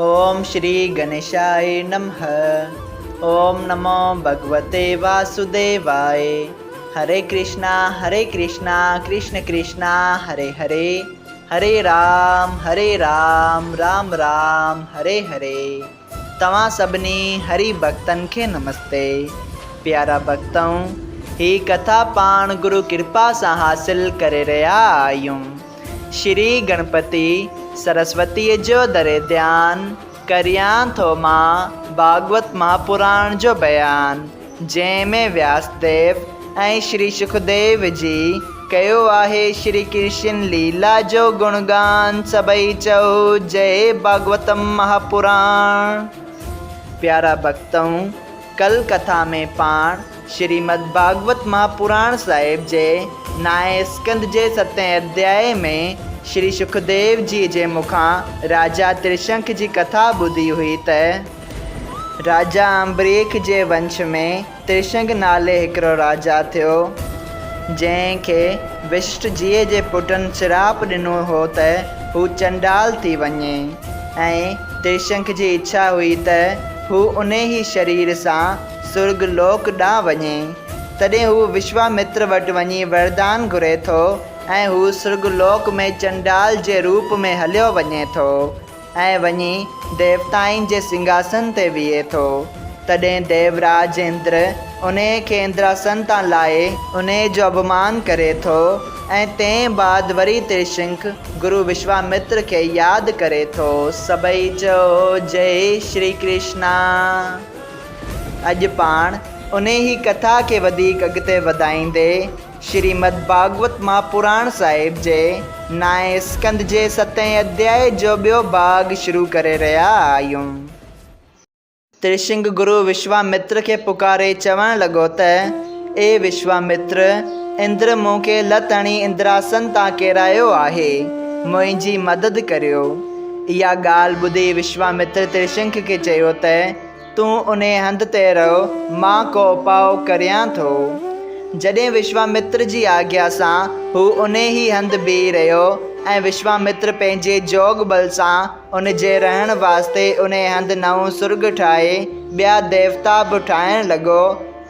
ओम श्री गणेशाय नमः। ओम नमो भगवते वासुदेवाय। हरे कृष्णा कृष्ण कृष्णा हरे हरे, हरे राम राम राम हरे हरे। तव्हां सभिनी हरि भक्तन के नमस्ते। प्यारा भक्तों, ही कथा पाण गुरु कृपा से हासिल करे रहा आयूं। श्री गणपति सरस्वती जो दरे ध्यान करियां थो मां भागवत महापुराण जो बयान, जंहिंमें व्यासदेव ऐं श्री सुखदेव जी कयो आहे श्री कृष्ण लीला जो गुणगान। सभई चओ जय भागवतम महापुराण। प्यारा भक्तों, कल कथा में पाण श्रीमद् भागवत महापुराण साहिब जे नाए स्कंद जे 7 अध्याय में श्री सुखदेव जी जे मुखां राजा त्रिशंक जी कथा ॿुधी हुई त राजा अम्बरीक जे वंश में त्रिशंक नाले हिकिड़ो राजा थियो, जंहिंखे विशिष्ट जीअ जे पुटनि श्राप ॾिनो हो त हू चंडाल थी वञे, ऐं त्रिशंक जी इच्छा हुई त हू उन ही शरीर सां सुर्ग लोक ॾांहुं वञे। तॾहिं हू विश्वामित्र वटि वञी वरदान घुरे थो ऐं हू सुर्गलोक में चंडाल जे रूप में हलियो वञे थो ऐं वञी देवताउनि जे सिंघासन ते बीहे थो। तॾहिं देवराज इंद्र उन खे इंद्रासन तां लाहे उन जो अपमान करे थो ऐं तंहिं बाद वरी त्रिशंक गुरु विश्वामित्र खे यादि करे थो। सभई चओ जय श्री कृष्णा। अॼु पाण उन ही कथा के वधीक अॻिते वधाईंदे श्रीमद् भागवत महापुराण साहिब जे नाए स्कंद जे 7 अध्याय जो ॿियो भाग शुरू करे रहिया आहियूं। त्रिशंक गुरु विश्वामित्र के पुकारे चवण लॻो त ए विश्वामित्र, इंद्र मूंखे लत हणी इंद्रासन तां किरायो आहे, मुंहिंजी मदद करियो। इहा ॻाल्हि ॿुधी विश्वामित्र त्रिशंक खे चयो त तूं उन हंध ते रहो, मां को उपाउ करियां थो। जॾहिं विश्वामित्र जी आज्ञा सां हू उन ही हंध बीह रहियो ऐं विश्वामित्र पंहिंजे जोग बल सां उन जे रहण वास्ते उन हंध नओं सुर्ग ठाहे ॿिया देवता बि ठाहिण लॻो।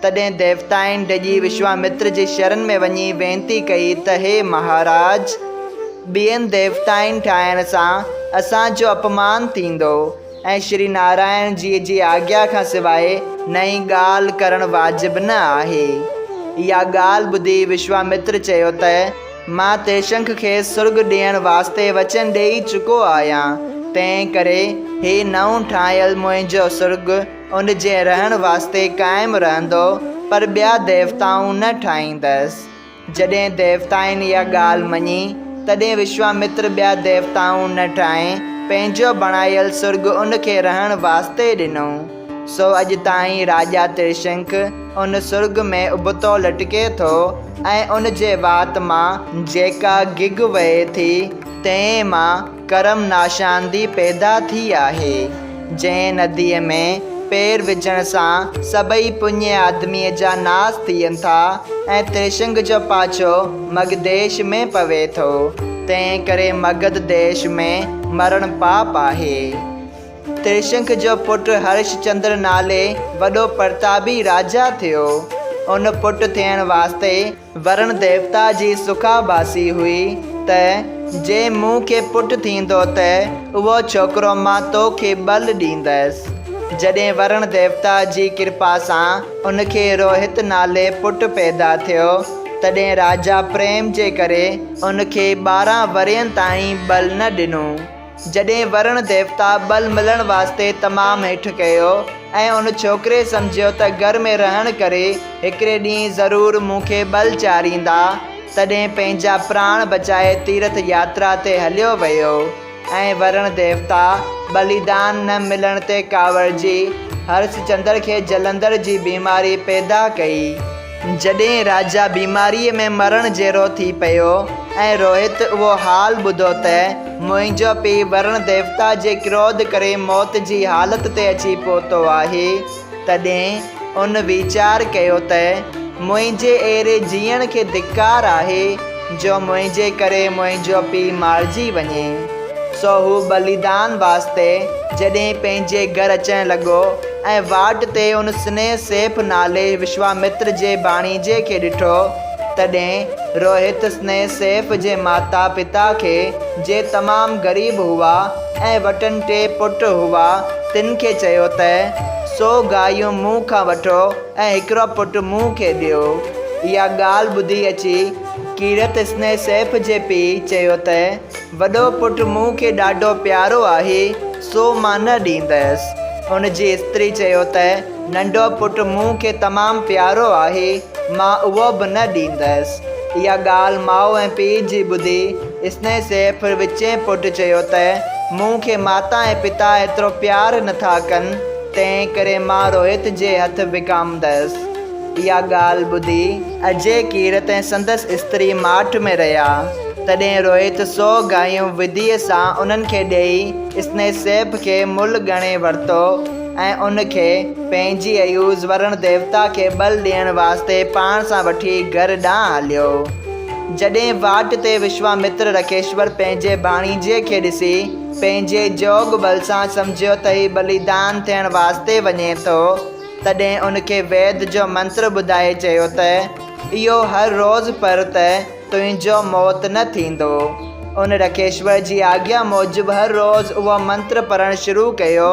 तॾहिं देवताउनि डिॼी विश्वामित्र जी शरण में वञी वेनती कई त हे महाराज, ॿियनि देवताउनि ठाहिण सां असांजो अपमान थींदो ऐं श्री नारायण जी जी आज्ञा खां सवाइ नई ॻाल्हि करणु वाजिबु न आहे। इहा ॻाल्हि ॿुधी विश्वामित्र चयो त मां त्रिशंक खे सुर्ग ॾियण वास्ते वचन ॾेई चुको आहियां, तंहिं करे हे नओं ठाहियल मुंहिंजो सुर्ग उन जे रहण वास्ते क़ाइमु रहंदो, पर ॿिया देवताऊं न ठाहींदसि। जॾहिं देवताउनि इहा ॻाल्हि मञी, तॾहिं विश्वामित्र ॿिया देवताऊं न ठाहे पंहिंजो बणायल सुर्ग उन खे रहण वास्ते ॾिनो। सो अॼु ताईं राजा त्रिशंक उन सुर्ग में उबतो लटके थो ऐं उन जे वात मां जेका गिग वहे थी, तंहिं मां करम नाशांदी पैदा थी आहे। जंहिं नदीअ में पेर विझण सां सभई पुण्य आदमीअ जा नाश थियनि था ऐं त्रिशंक जो पाछो मगधेश में पवे थो, तंहिं करे मगध देश में मरण पाप आहे। त्रिशंक जो पुटु हर्षचंद्र नाले वॾो प्रतापी राजा थियो। उन पुटु थियण वास्ते वरुण देवता जी सुखाबासी हुई त जे मूंखे पुटु थींदो त उहो छोकिरो मां तोखे बल ॾींदसि। जॾहिं वरुण देवता जी कृपा सां उनखे रोहित नाले पुटु पैदा थियो, तॾहिं राजा प्रेम जे करे उनखे 12 वरियनि ताईं बल न ॾिनो। जॾहिं वरुण देवता बल मिलण वास्ते तमामु हेठि कयो ऐं उन छोकिरे सम्झियो त घर में रहण करे हिकिड़े ॾींहुं ज़रूरु मूंखे बल चाढ़ींदा, तॾहिं पंहिंजा प्राण बचाए तीर्थ यात्रा ते हलियो वियो ऐं वरुण देवता बलिदान न मिलण ते कावड़जी हर्षचंद्र खे जलंधर जी बीमारी पैदा कई। जॾहिं राजा बीमारीअ में मरण जहिड़ो थी पियो ऐं रोहित उहो हाल ॿुधो त मुंहिंजो पीउ वरुण देवता जे क्रोध करे मौत जी हालत ते अची पहुतो आहे, तॾहिं उन वीचार कयो त मुंहिंजे अहिड़े जीअण खे धिक्कार आहे जो मुंहिंजे करे मुंहिंजो पीउ मारिजी वञे। सो हू बलिदान वास्ते जॾहिं पंहिंजे घर अचणु लॻो ऐं वाट ते उन स्नेह सेठ नाले विश्वामित्र जे भाणीजे खे ॾिठो, तॾहिं रोहित स्नेह सेठ जे माता पिता खे जे तमामु ग़रीब हुआ ऐं वटनि 3 पुट हुआ, तिन खे चयो त 100 गायूं मूं खां वठो ऐं हिकिड़ो पुटु मूं खे ॾियो। इहा ॻाल्हि ॿुधी अची कीरत स्नेह सेठ जे पीउ चयो त वॾो पुटु मूं खे ॾाढो प्यारो आहे, सो मां न ॾींदसि। उन जी स्त्री चयो त नंढो पुटु मूं खे तमामु प्यारो आहे, मां उहो बि न ॾींदसि। इहा ॻाल्हि माउ ऐं पीउ जी ॿुधी स्नेह सेठ विचें पुटु चयो त मूं खे माता ऐं पिता एतिरो प्यारु नथा कनि, तंहिं करे मां रोहित जे हथ विकामंदसि। इहा ॻाल्हि ॿुधी अजय कीरत ऐं संदसि स्त्री माठ में रहिया। तॾहिं रोहित 100 गायूं विधीअ सां उन्हनि खे ॾेई स्नेह सेठ खे मुल ॻणे वरितो ऐं उनखे पंहिंजी अयूज़ वरुण देवता खे बल ॾियण वास्ते पाण सां वठी घर ॾांहुं हलियो। जॾहिं वाट ते विश्वामित्र रकेश्वर पंहिंजे भाणीजे खे ॾिसी पंहिंजे जोग बल सां सम्झियो त ही बलिदान थियण वास्ते वञे थो, तॾहिं उनखे वैद जो मंत्र ॿुधाए चयो त इहो हर रोज़ पर त तुंहिंजो मौत न थींदो। उन रकेश्वर जी आज्ञा मूजिबि हर रोज़ उहो मंत्र पढ़णु शुरू कयो।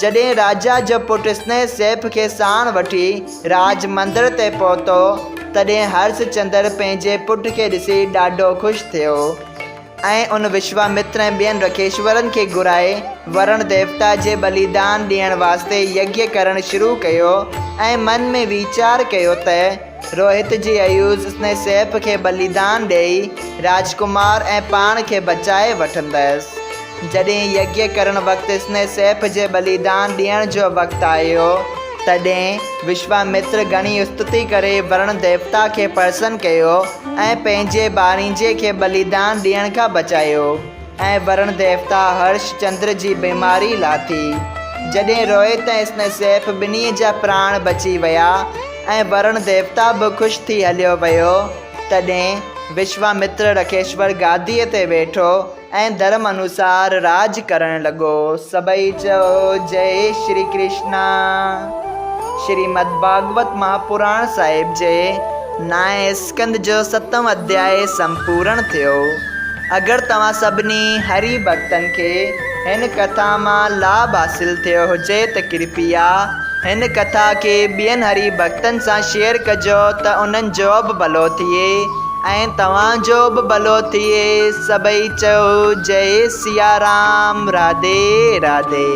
जॾहिं राजा जो पुटु स्नेह सेठ खे साण वठी राज मंदिर ते पहुतो, तॾहिं हर्षचंद्र पंहिंजे पुट खे ॾिसी ॾाढो ख़ुशि थियो ऐं उन विश्वामित्र ऐं ॿियनि रकेश्वरनि खे घुराए वरुण देवता जे बलिदान ॾियण वास्ते यज्ञ करणु शुरू कयो ऐं मन में वीचार कयो त रोहित जी अयूज़ स्नेह सेठ खे बलिदान ॾेई राजकुमार ऐं पाण खे बचाए वठंदसि। जॾहिं यज्ञ करण वक़्तु स्नेह सेठ जे बलिदान ॾियण जो वक़्तु आयो, तॾहिं विश्वामित्र घणी स्तुति करे वरुण देवता खे प्रसन्न कयो ऐं पंहिंजे भाणीजे खे बलिदान ॾियण खां बचायो ऐं वरुण देवता हर्षचंद्र जी बीमारी लाथी। जॾहिं रोहित ऐं स्नेह सेठ ॿिन्ही जा प्राण बची विया ऐं वरुण देवता बि ख़ुशि थी हलियो वियो, तॾहिं विश्वामित्र रकेश्वर गादीअ ते वेठो ऐं धर्म अनुसार राज करणु लॻो। सभई चओ जय श्री कृष्णा। श्रीमद् भागवत महापुराण साहिब जे 9 स्कंद जो 7वां अध्याय संपूर्ण थियो। अगरि तव्हां सभिनी हरि भक्तनि खे हिन कथा मां लाभ हासिल थियो हुजे त कृपया हिन कथा खे ॿियनि हरि भक्तनि सां शेयर कजो त उन्हनि जो बि भलो थिए ऐं तव्हांजो बि भलो थिए। सभई चओ जय सिया राम। राधे राधे।